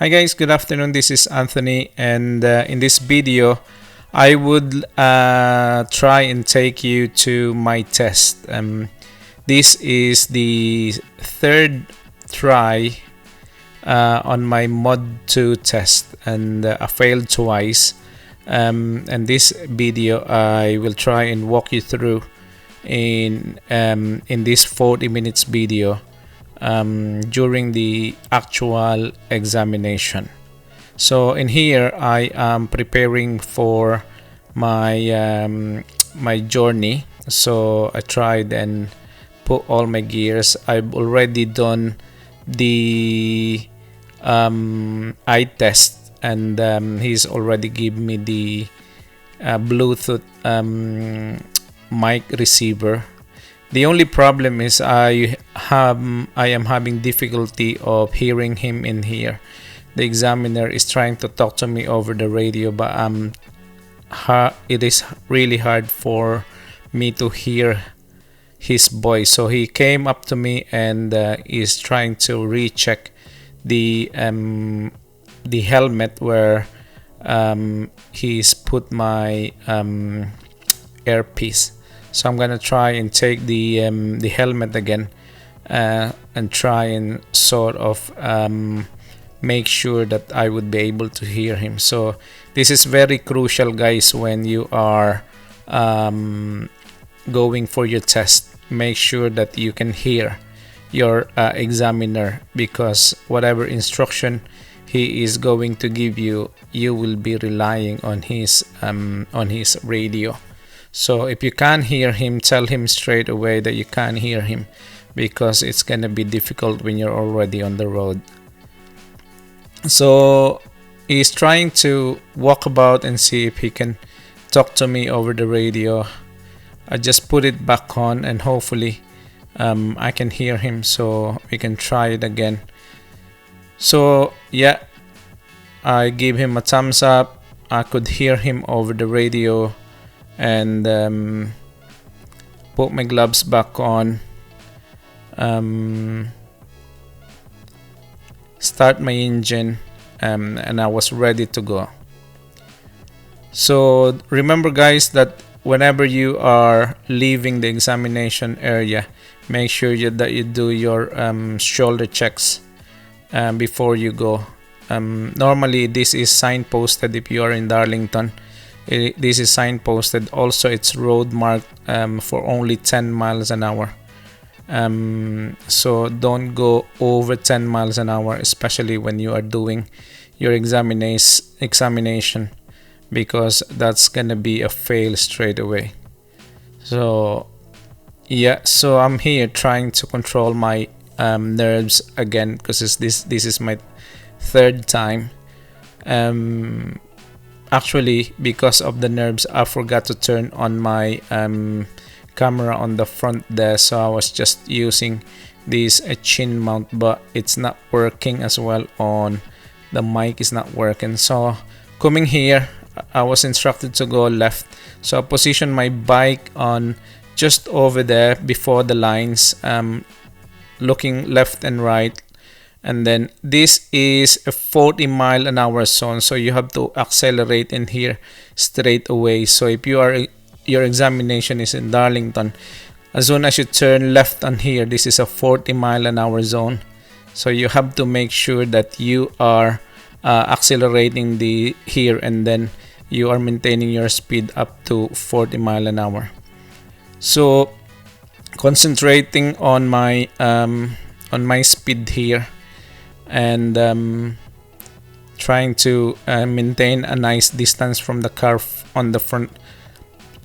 Hi guys, good afternoon. This is Anthony, and in this video, I would try and take you to my test. This is the third try on my MOD2 test, and I failed twice. And this video, I will try and walk you through in this 40 minutes video. During the actual examination. So in here I am preparing for my my journey. So I tried and put all my gears. I've already done the eye test, and he's already given me the Bluetooth mic receiver. The only problem is I am having difficulty of hearing him in here. The examiner is trying to talk to me over the radio, but it is really hard for me to hear his voice. So he came up to me and is trying to recheck the helmet where he's put my earpiece. So I'm gonna try and take the helmet again and try and sort of make sure that I would be able to hear him. So this is very crucial, guys, when you are going for your test. Make sure that you can hear your examiner, because whatever instruction he is going to give you, you will be relying on his radio. So if you can't hear him, tell him straight away that you can't hear him, because it's gonna be difficult when you're already on the road. So he's trying to walk about and see if he can talk to me over the radio. I just put it back on, and hopefully I can hear him, so we can try it again. So yeah, I gave him a thumbs up. I could hear him over the radio, and put my gloves back on, start my engine, and I was ready to go. So remember, guys, that whenever you are leaving the examination area, make sure that you do your shoulder checks before you go. Normally this is signposted if you are in Darlington. This is signposted. Also, it's road marked for only 10 miles an hour. So don't go over 10 miles an hour, especially when you are doing your examination, because that's gonna be a fail straight away. So yeah, so I'm here trying to control my nerves again, because this is my third time. Actually, because of the nerves, I forgot to turn on my camera on the front there, so I was just using this chin mount, but it's not working as well. On the mic is not working. So coming here, I was instructed to go left, so I positioned my bike on just over there before the lines, looking left and right. And then this is a 40 mile an hour zone, so you have to accelerate in here straight away. So if your examination is in Darlington, as soon as you turn left on here, this is a 40 mile an hour zone. So you have to make sure that you are accelerating here, and then you are maintaining your speed up to 40 mile an hour. So concentrating on my speed here, and trying to maintain a nice distance from the car on the front,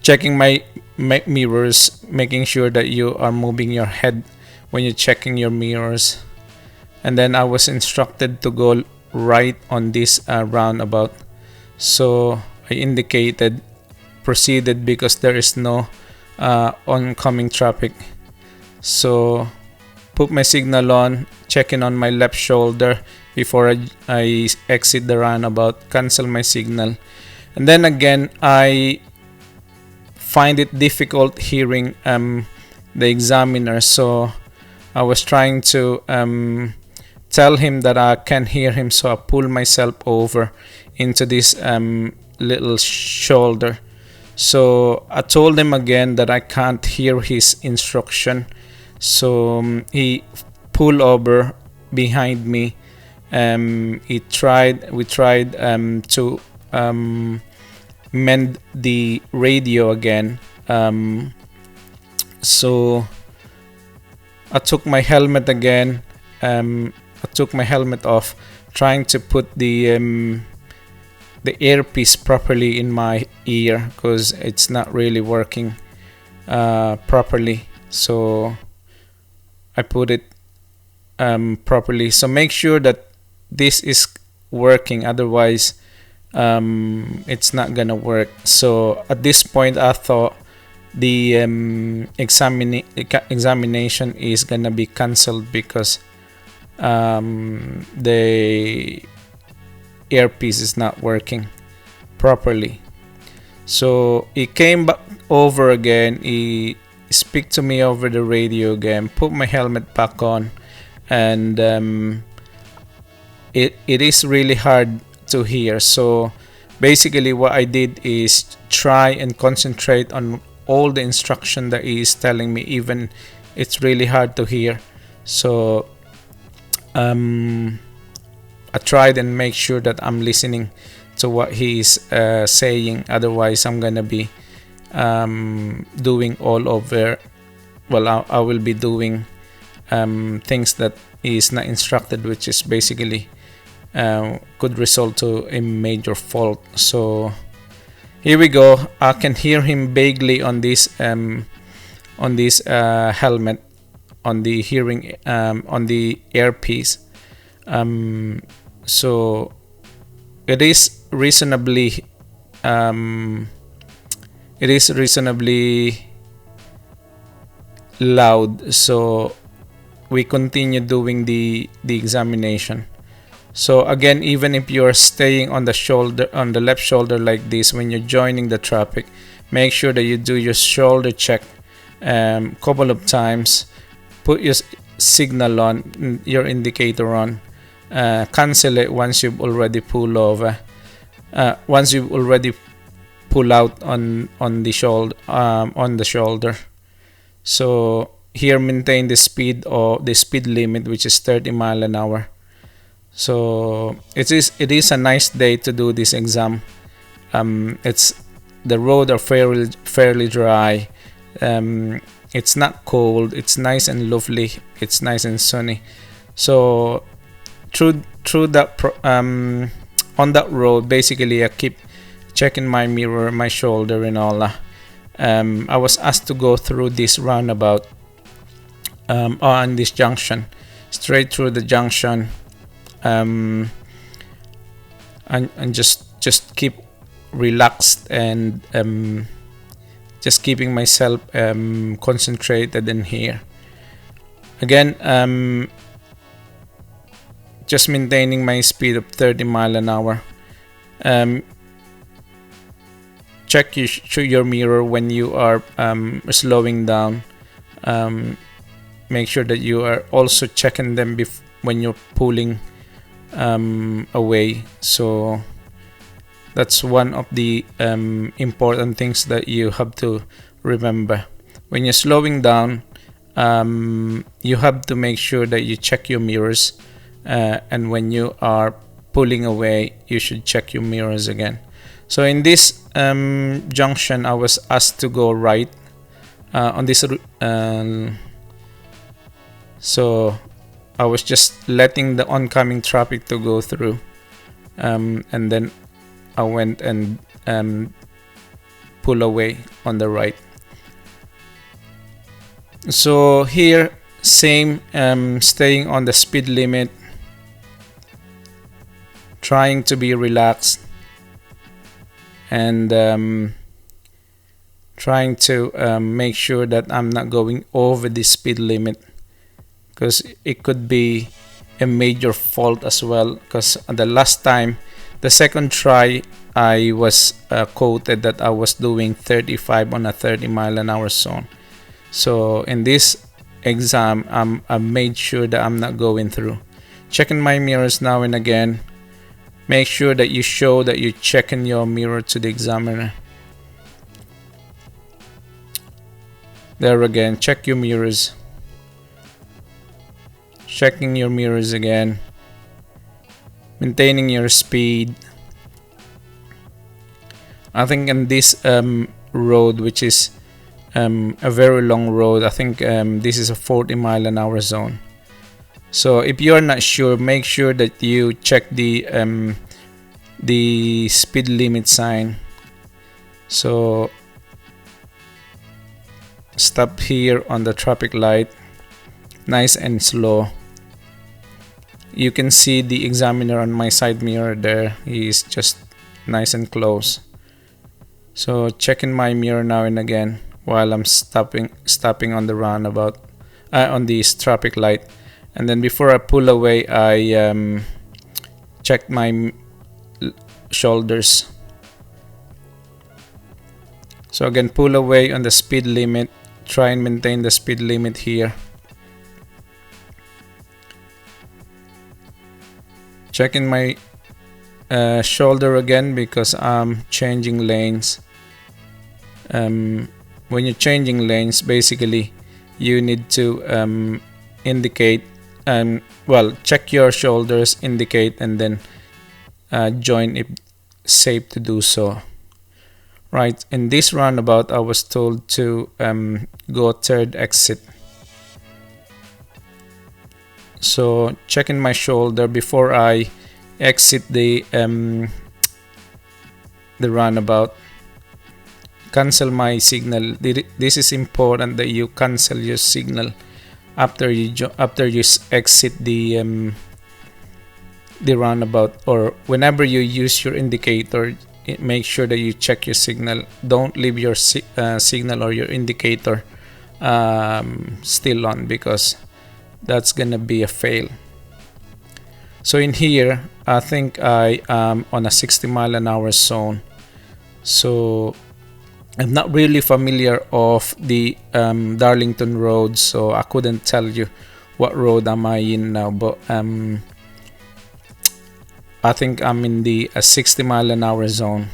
checking my mirrors, making sure that you are moving your head when you're checking your mirrors. And then I was instructed to go right on this roundabout, so I proceeded, because there is no oncoming traffic. So put my signal on, checking on my left shoulder before I exit the roundabout, cancel my signal. And then again, I find it difficult hearing the examiner, so I was trying to tell him that I can hear him, so I pull myself over into this little shoulder. So I told him again that I can't hear his instruction, so he pulled over behind me. We tried to mend the radio again. So I took my helmet again. I took my helmet off, trying to put the earpiece properly in my ear, because it's not really working properly. So I put it properly. So make sure that this is working, otherwise it's not gonna work. So at this point I thought the examination is gonna be cancelled because the earpiece is not working properly. So he came back over again. He speak to me over the radio again, put my helmet back on, and it is really hard to hear. So basically what I did is try and concentrate on all the instruction that he is telling me, even it's really hard to hear. So I tried and make sure that I'm listening to what he is saying, otherwise I'm gonna be doing all over. Well, I will be doing things that he is not instructed, which is basically could result to a major fault. So here we go. I can hear him vaguely on this helmet, on the hearing, on the earpiece. So it is reasonably loud. So we continue doing the examination. So again, even if you're staying on the shoulder, on the left shoulder like this, when you're joining the traffic, make sure that you do your shoulder check couple of times. Put your signal on, your indicator on. Cancel it once you've already pulled over. Once you've already pull out on the shoulder. So here, maintain the speed or the speed limit, which is 30 miles an hour. So it is a nice day to do this exam. The roads are fairly dry. It's not cold. It's nice and lovely. It's nice and sunny. So through that on that road, basically I keep checking my mirror, my shoulder, and all that. I was asked to go through this roundabout on this junction, straight through the junction, and just keep relaxed and just keeping myself concentrated in here. Again, just maintaining my speed of 30 miles an hour. Check your mirror when you are slowing down. Make sure that you are also checking them when you're pulling away. So that's one of the important things that you have to remember. When you're slowing down, you have to make sure that you check your mirrors, and when you are pulling away, you should check your mirrors again. So in this junction, I was asked to go right on this. So I was just letting the oncoming traffic to go through, and then I went and pull away on the right. So here, same, staying on the speed limit, trying to be relaxed, and trying to make sure that I'm not going over the speed limit, because it could be a major fault as well. Because the last time, the second try, I was quoted that I was doing 35 on a 30 mile an hour zone. So in this exam, I made sure that I'm not going through. Checking my mirrors now and again. Make sure that you show that you're checking your mirror to the examiner. There again, check your mirrors. Checking your mirrors again. Maintaining your speed. I think in this road, which is a very long road, I think this is a 40-mile-an-hour zone. So if you're not sure, make sure that you check the speed limit sign. So stop here on the traffic light, nice and slow. You can see the examiner on my side mirror there. He is just nice and close. So checking my mirror now and again while I'm stopping on the roundabout, on this traffic light. And then before I pull away, I check my shoulders. So again, pull away on the speed limit. Try and maintain the speed limit here. Checking my shoulder again because I'm changing lanes. When you're changing lanes, basically you need to indicate, well, check your shoulders, indicate, and then join if safe to do so. Right, in this roundabout I was told to go third exit. So checking my shoulder before I exit the roundabout. Cancel my signal. This is important that you cancel your signal after you exit the roundabout, or whenever you use your indicator. Make sure that you check your signal. Don't leave your signal or your indicator still on, because that's gonna be a fail. So in here, I think I am on a 60-mile-an-hour zone. So I'm not really familiar of the Darlington road, so I couldn't tell you what road am I in now, but I think I'm in the 60-mile-an-hour zone.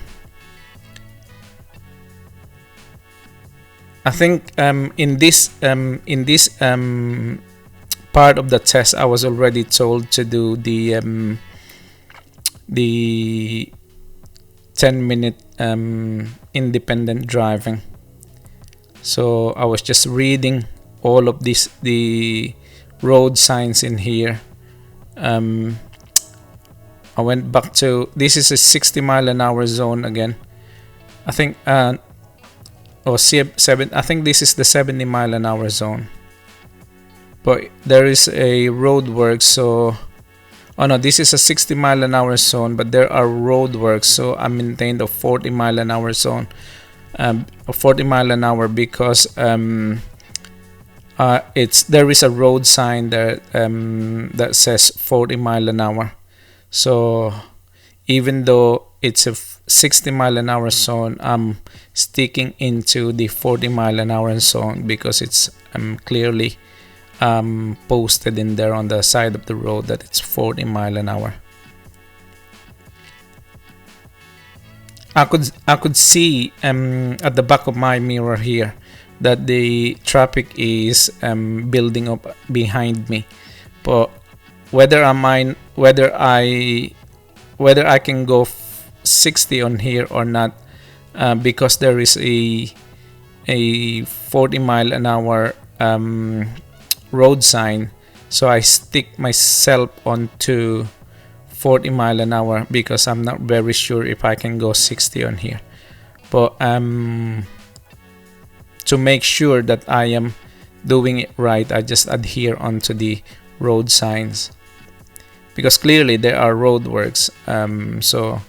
I think in this part of the test, I was already told to do the 10-minute independent driving. So I was just reading all of the road signs in here. I went back to, this is a 60-mile-an-hour zone again. I think I think this is the 70-mile-an-hour zone. But there is a road work, so oh no, this is a 60-mile-an-hour zone, but there are road works, so I maintained a 40-mile-an-hour zone. A 40-mile-an-hour because there is a road sign there that says 40-mile-an-hour. So even though it's a 60-mile-an-hour zone, I'm sticking into the 40-mile-an-hour zone because it's clearly posted in there on the side of the road that it's 40-mile-an-hour. I could see at the back of my mirror here that the traffic is building up behind me, but whether I can go 60 on here or not, because there is a 40-mile-an-hour road sign, so I stick myself onto 40-mile-an-hour because I'm not very sure if I can go 60 on here. But to make sure that I am doing it right, I just adhere onto the road signs, because clearly there are road works. So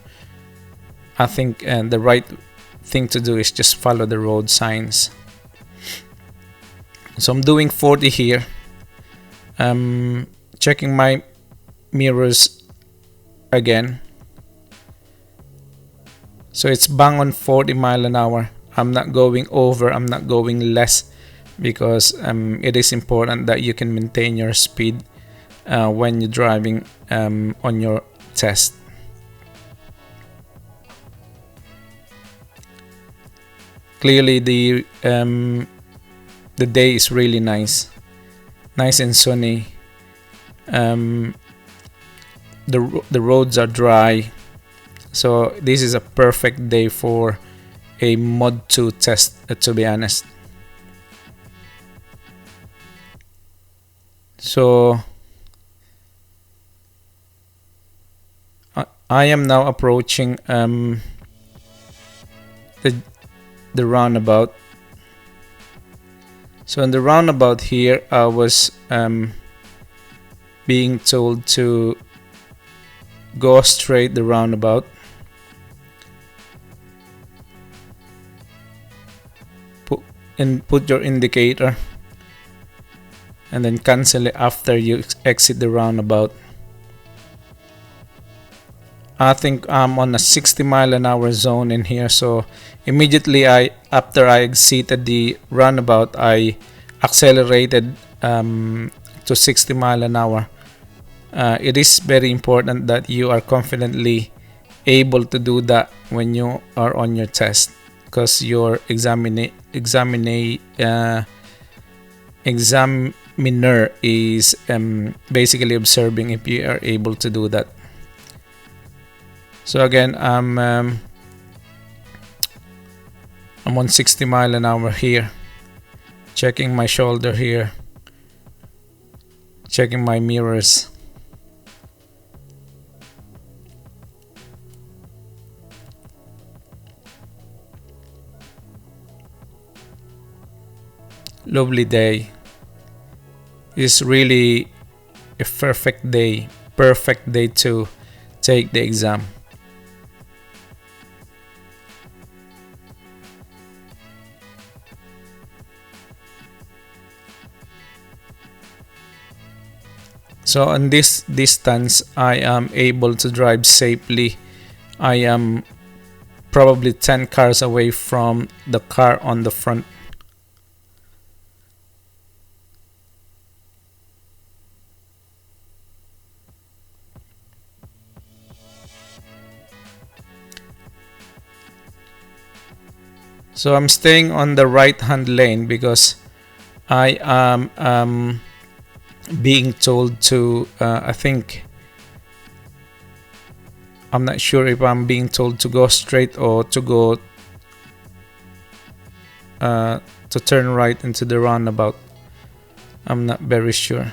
I think the right thing to do is just follow the road signs. So I'm doing 40 here. Checking my mirrors again. So it's bang on 40-mile-an-hour. I'm not going over, I'm not going less, because it is important that you can maintain your speed when you're driving on your test. Clearly the day is really nice and sunny. The roads are dry, so this is a perfect day for a MOD2 test, to be honest. So I am now approaching the roundabout. So in the roundabout here, I was being told to go straight the roundabout, put your indicator, and then cancel it after you exit the roundabout. I think I'm on a 60-mile-an-hour zone in here, so immediately after I exited the roundabout, I accelerated to 60 mile an hour. It is very important that you are confidently able to do that when you are on your test, because your examiner is basically observing if you are able to do that. So again, I'm on 60 mile an hour here, checking my shoulder here, checking my mirrors. Lovely day. It's really a perfect day to take the exam. So on this distance, I am able to drive safely. I am probably 10 cars away from the car on the front. So I'm staying on the right hand lane because I am being told to I'm not sure if I'm being told to go straight or to go to turn right into the roundabout. I'm not very sure.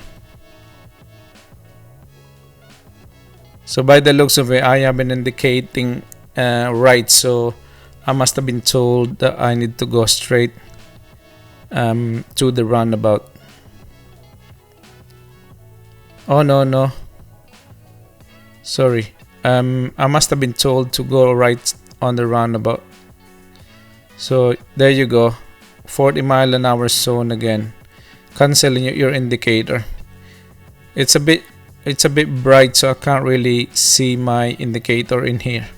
So by the looks of it, I have been indicating right, so I must have been told that I need to go straight to the roundabout. Oh no, sorry. I must have been told to go right on the roundabout. So there you go, 40 mile an hour zone again. Canceling your indicator. It's a bit bright, so I can't really see my indicator in here.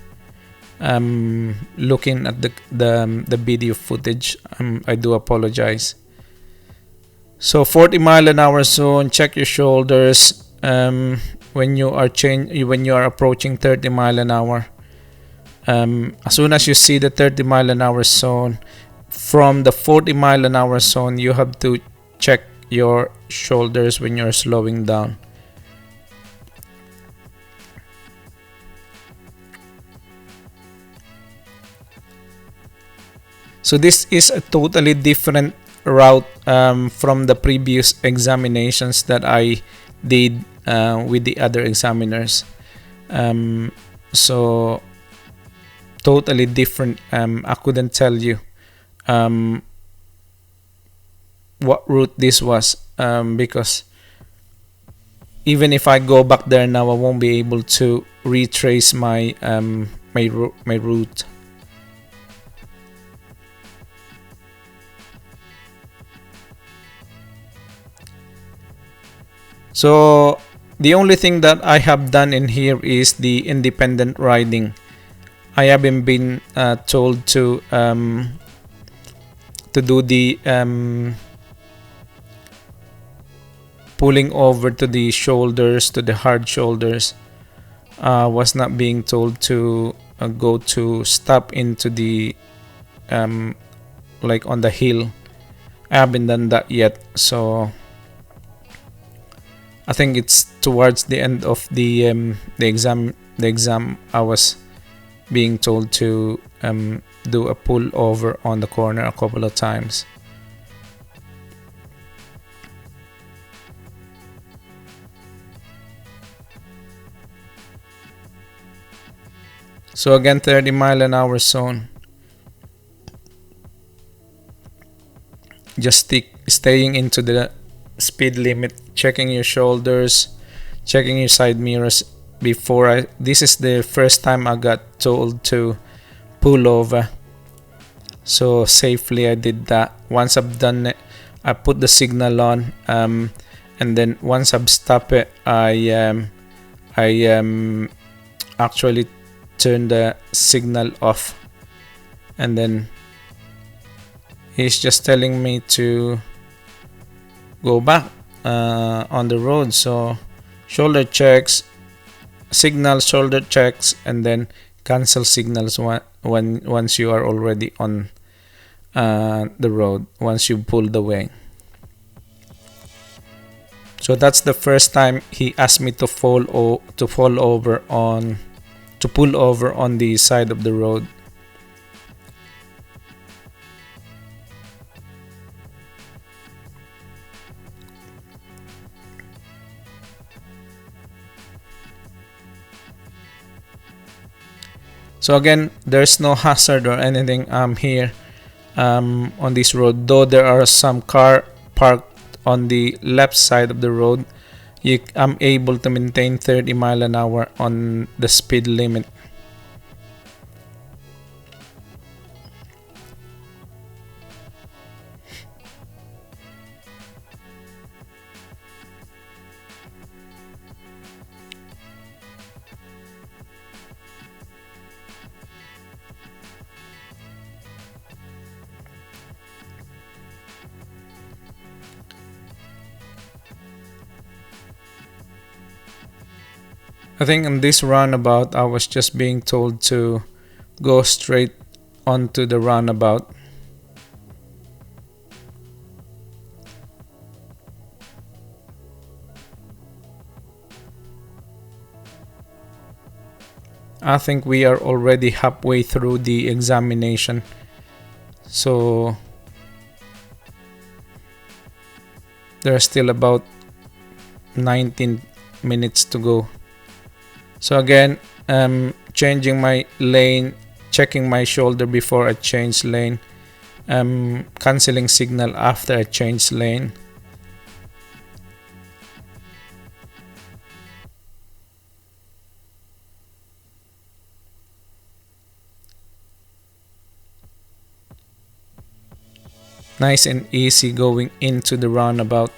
Looking at the video footage, I do apologize. So 40 mile an hour zone. Check your shoulders when you are approaching 30 mile an hour. As soon as you see the 30 mile an hour zone, from the 40 mile an hour zone, you have to check your shoulders when you're slowing down. So this is a totally different route from the previous examinations that I did with the other examiners. So totally different. I couldn't tell you what route this was, because even if I go back there now, I won't be able to retrace my route. So the only thing that I have done in here is the independent riding. I haven't been told to do the pulling over to the shoulders, to the hard shoulders. Was not being told to go to stop into the like on the hill. I haven't done that yet, so I think it's towards the end of the exam. The exam, I was being told to do a pull over on the corner a couple of times. So again, 30-mile-an-hour zone. Just staying into the speed limit, checking your shoulders, checking your side mirrors before this is the first time I got told to pull over. So safely I did that. Once I've done it, I put the signal on, and then once I've stopped it, I actually turn the signal off, and then he's just telling me to go back on the road. So shoulder checks, signal, shoulder checks, and then cancel signals once you are already on the road, once you pulled away. So that's the first time he asked me to pull over on the side of the road. So again, there's no hazard or anything here on this road, though there are some car parked on the left side of the road. I'm able to maintain 30-mile-an-hour on the speed limit. I think in this roundabout, I was just being told to go straight onto the roundabout. I think we are already halfway through the examination. So there are still about 19 minutes to go. So again, changing my lane, checking my shoulder before I change lane, canceling signal after I change lane. Nice and easy going into the roundabout.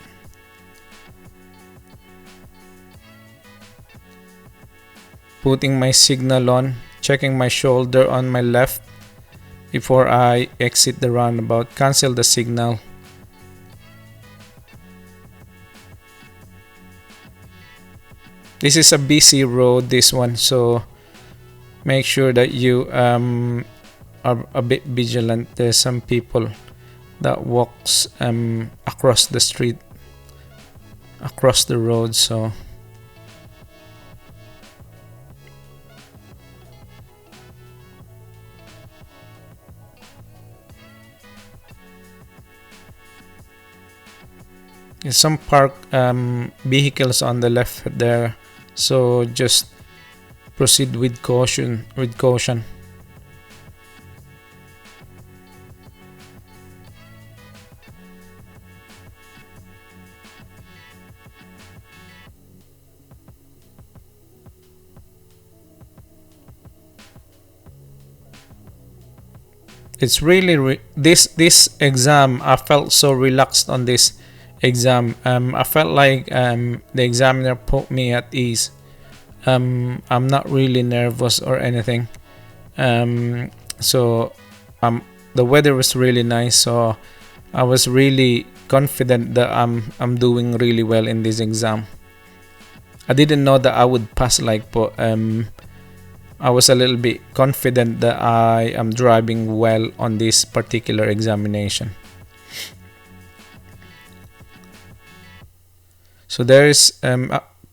Putting my signal on, checking my shoulder on my left before I exit the roundabout, cancel the signal. This is a busy road, this one, so make sure that you are a bit vigilant. There's some people that walks across the street, across the road, so there's some parked vehicles on the left there, so just proceed with caution. It's really this exam, I felt so relaxed on this exam. I felt like the examiner put me at ease. I'm not really nervous or anything. So the weather was really nice, so I was really confident that I'm doing really well in this exam. I didn't know that I would pass, like, but I was a little bit confident that I am driving well on this particular examination. So there is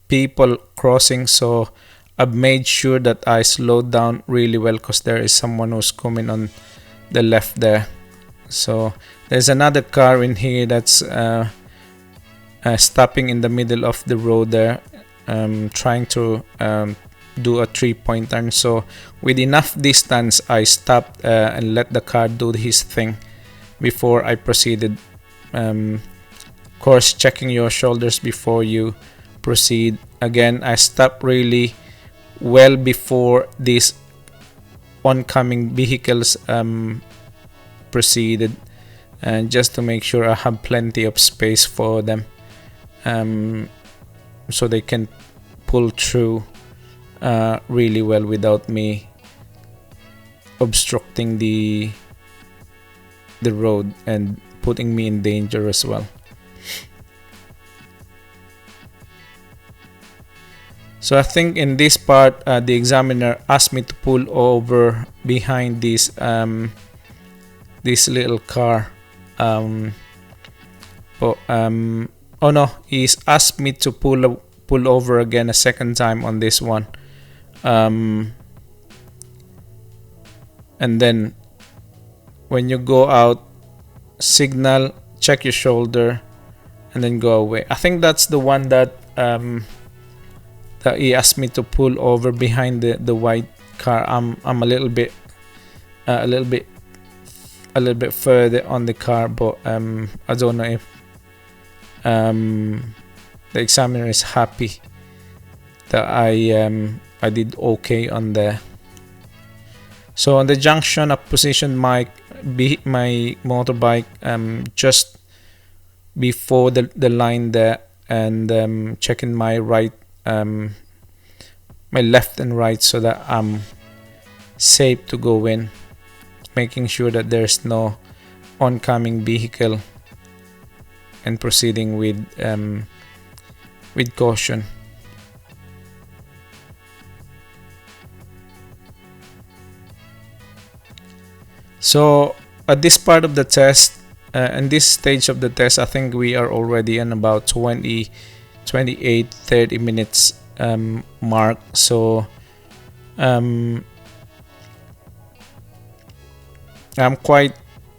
people crossing, so I've made sure that I slowed down really well because there is someone who's coming on the left there. So there's another car in here that's stopping in the middle of the road there, trying to do a 3-point turn. So with enough distance, I stopped and let the car do his thing before I proceeded. Of course, checking your shoulders before you proceed. Again, I stopped really well before these oncoming vehicles proceeded, and just to make sure I have plenty of space for them, so they can pull through really well without me obstructing the road and putting me in danger as well. So I think in this part, the examiner asked me to pull over behind this little car. Oh no, he's asked me to pull over again a second time on this one. And then when you go out, signal, check your shoulder, and then go away. I think that's the one that that he asked me to pull over behind the white car. I'm a little bit further on the car, but I don't know if the examiner is happy that I did okay on there. So on the junction, I positioned my motorbike just before the line there, and checking my right, my left and right, so that I'm safe to go in, making sure that there's no oncoming vehicle, and proceeding with caution. So at this part of the test, in this stage of the test, I think we are already in about 28-30 minutes mark. So I'm quite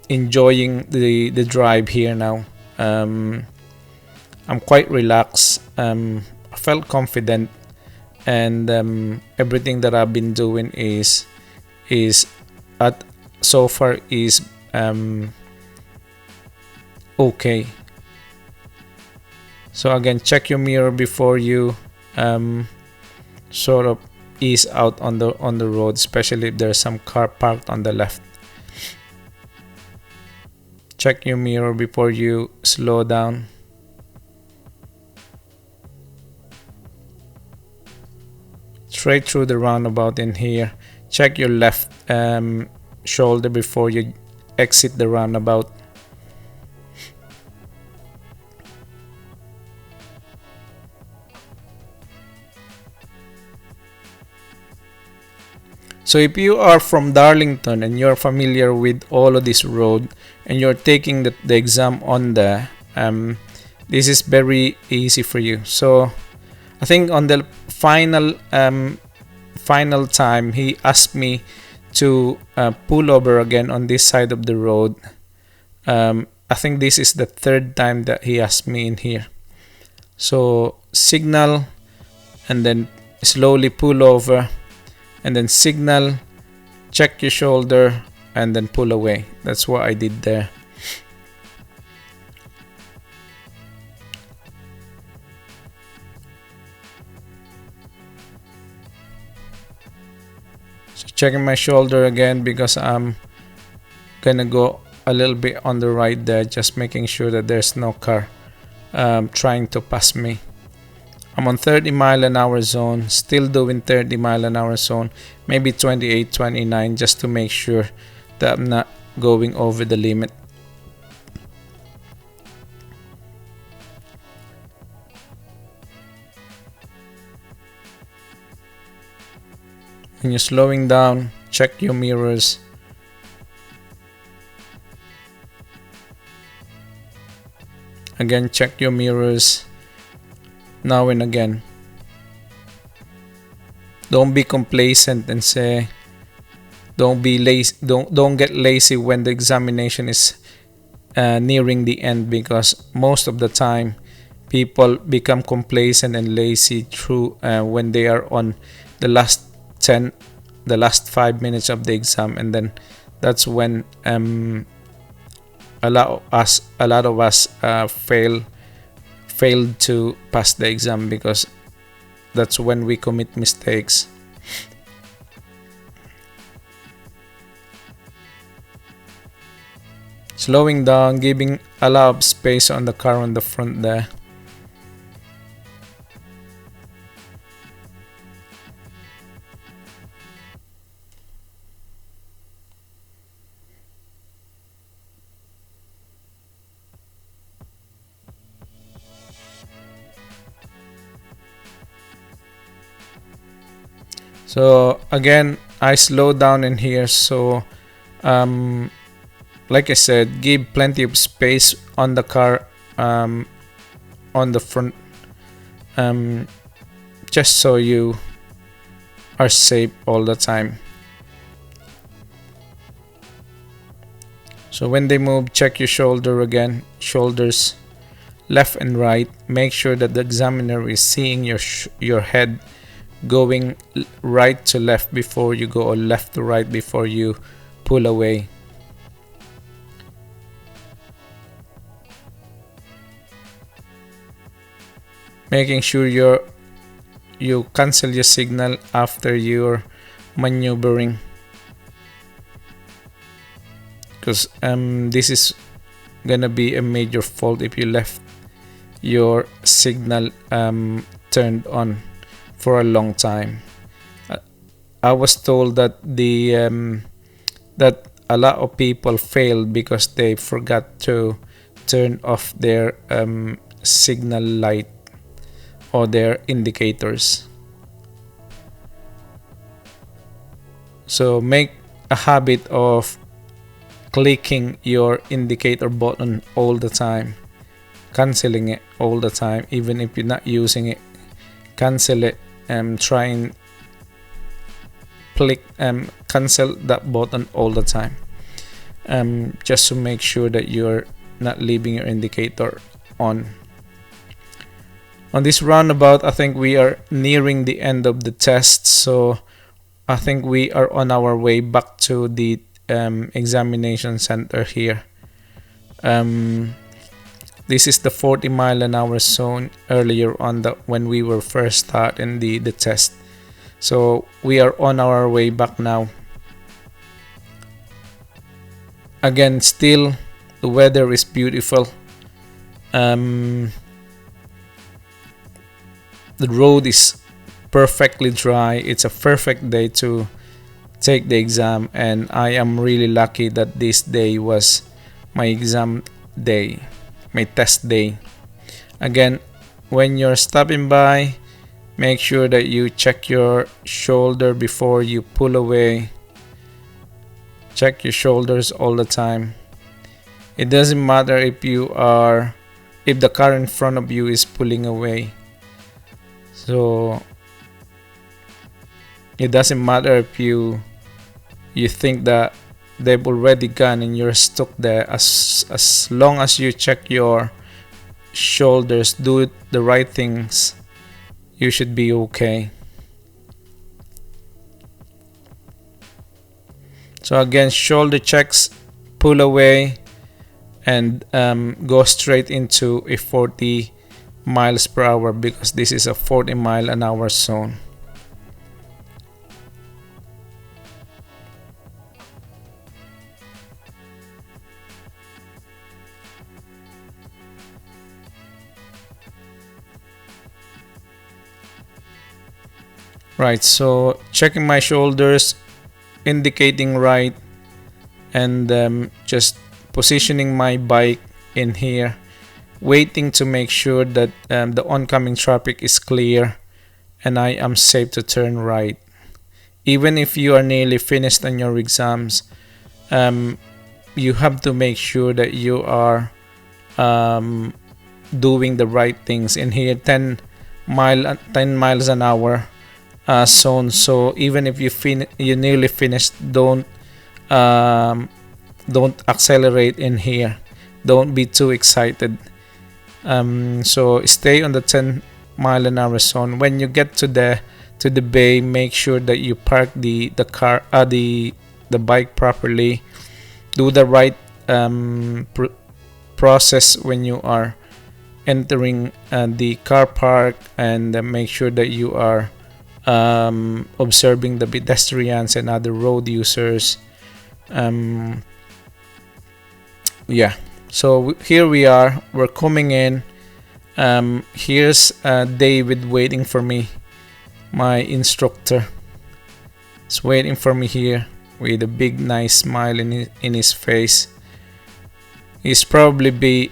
enjoying the drive here now. I'm quite relaxed. I felt confident, and everything that I've been doing is so far is okay. So again, check your mirror before you sort of ease out on the road, especially if there's some car parked on the left. Check your mirror before you slow down. Straight through the roundabout in here. Check your left shoulder before you exit the roundabout. So if you are from Darlington and you're familiar with all of this road, and you're taking the exam on there, this is very easy for you. So I think on the final time, he asked me to pull over again on this side of the road. I think this is the third time that he asked me in here. So signal, and then slowly pull over, and then signal, check your shoulder, and then pull away. That's what I did there. So checking my shoulder again, because I'm gonna go a little bit on the right there, just making sure that there's no car trying to pass me. I'm on 30-mile-an-hour zone, still doing 30-mile-an-hour zone, maybe 28, 29, just to make sure that I'm not going over the limit. When you're slowing down, check your mirrors. Again, check your mirrors now and again. Don't be complacent and say, don't be lazy. Don't get lazy when the examination is nearing the end, because most of the time people become complacent and lazy through when they are on the last 5 minutes of the exam, and then that's when a lot of us failed to pass the exam, because that's when we commit mistakes. Slowing down, giving a lot of space on the car on the front there. So again, I slow down in here, so like I said, give plenty of space on the car on the front, just so you are safe all the time. So when they move, check your shoulder again, shoulders left and right. Make sure that the examiner is seeing your head going right to left before you go, or left to right before you pull away. Making sure you cancel your signal after your maneuvering, because this is gonna be a major fault if you left your signal turned on for a long time. I was told that that a lot of people failed because they forgot to turn off their signal light or their indicators. So make a habit of clicking your indicator button all the time, canceling it all the time. Even if you're not using it, cancel it, and try and cancel that button all the time, just to make sure that you're not leaving your indicator on. On this roundabout, I think we are nearing the end of the test, so I think we are on our way back to the examination center here. This is the 40-mile-an-hour zone earlier on when we were first starting the test. So we are on our way back now. Again, still the weather is beautiful. The road is perfectly dry. It's a perfect day to take the exam, and I am really lucky that this day was my exam day, my test day. Again, when you're stopping by, make sure that you check your shoulder before you pull away. Check your shoulders all the time. It doesn't matter if the car in front of you is pulling away. So it doesn't matter if you think that they've already gone and you're stuck there. As long as you check your shoulders, do the right things, you should be okay. So again, shoulder checks, pull away, and go straight into a 40 miles per hour, because this is a 40-mile-an-hour zone. Right, so checking my shoulders, indicating right, and just positioning my bike in here, waiting to make sure that the oncoming traffic is clear and I am safe to turn right. even if you are nearly finished on your exams, you have to make sure that you are doing the right things. In here, 10 miles an hour zone. So even if you nearly finished, don't accelerate in here. Don't be too excited. So stay on the 10-mile an hour zone. When you get to the bay, make sure that you park the bike properly. Do the right process when you are entering the car park, and make sure that you are observing the pedestrians and other road users. Yeah, so here we are, we're coming in. Here's David waiting for me. My instructor is waiting for me here with a big nice smile in his face. He's probably be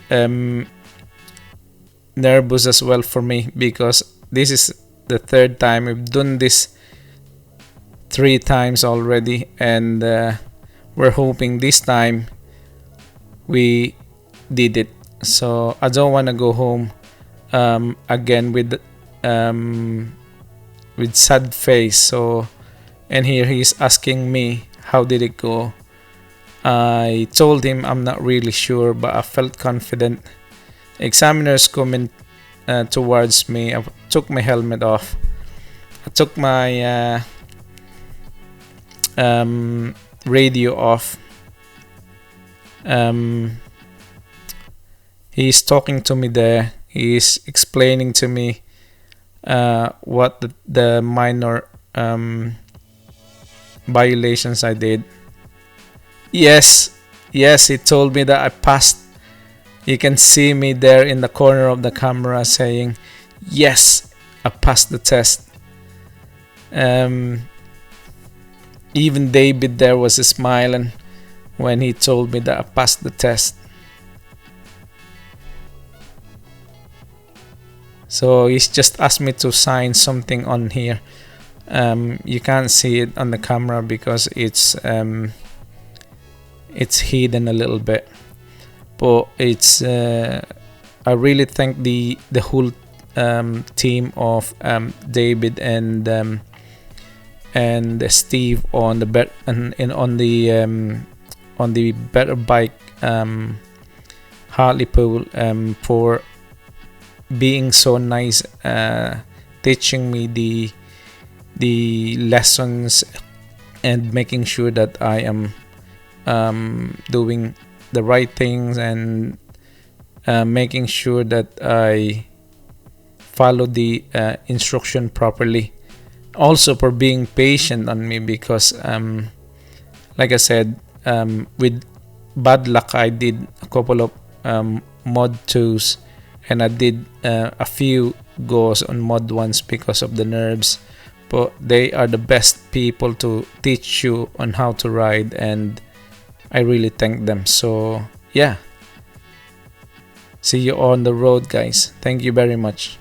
nervous as well for me, because this is the third time. We've done this 3 times already, and we're hoping this time we did it. So I don't want to go home again with sad face. So, and here he's asking me, how did it go? I told him I'm not really sure, but I felt confident. Examiners coming towards me. I took my helmet off. I took my radio off. He's talking to me there. He's explaining to me what the minor violations I did. Yes, he told me that I passed. You can see me there in the corner of the camera saying, yes, I passed the test. Even David there was smiling when he told me that I passed the test. So he's just asked me to sign something on here. You can't see it on the camera because it's hidden a little bit, but it's I really thank the whole team of David and Steve on the on the Better Bike Hartlepool for being so nice, teaching me the lessons and making sure that I am doing the right things, and making sure that I follow the instruction properly. Also for being patient on me, because like I said, with bad luck I did a couple of MOD2s, and I did a few goes on MOD1s because of the nerves, but they are the best people to teach you on how to ride, and I really thank them. So yeah, see you on the road, guys. Thank you very much.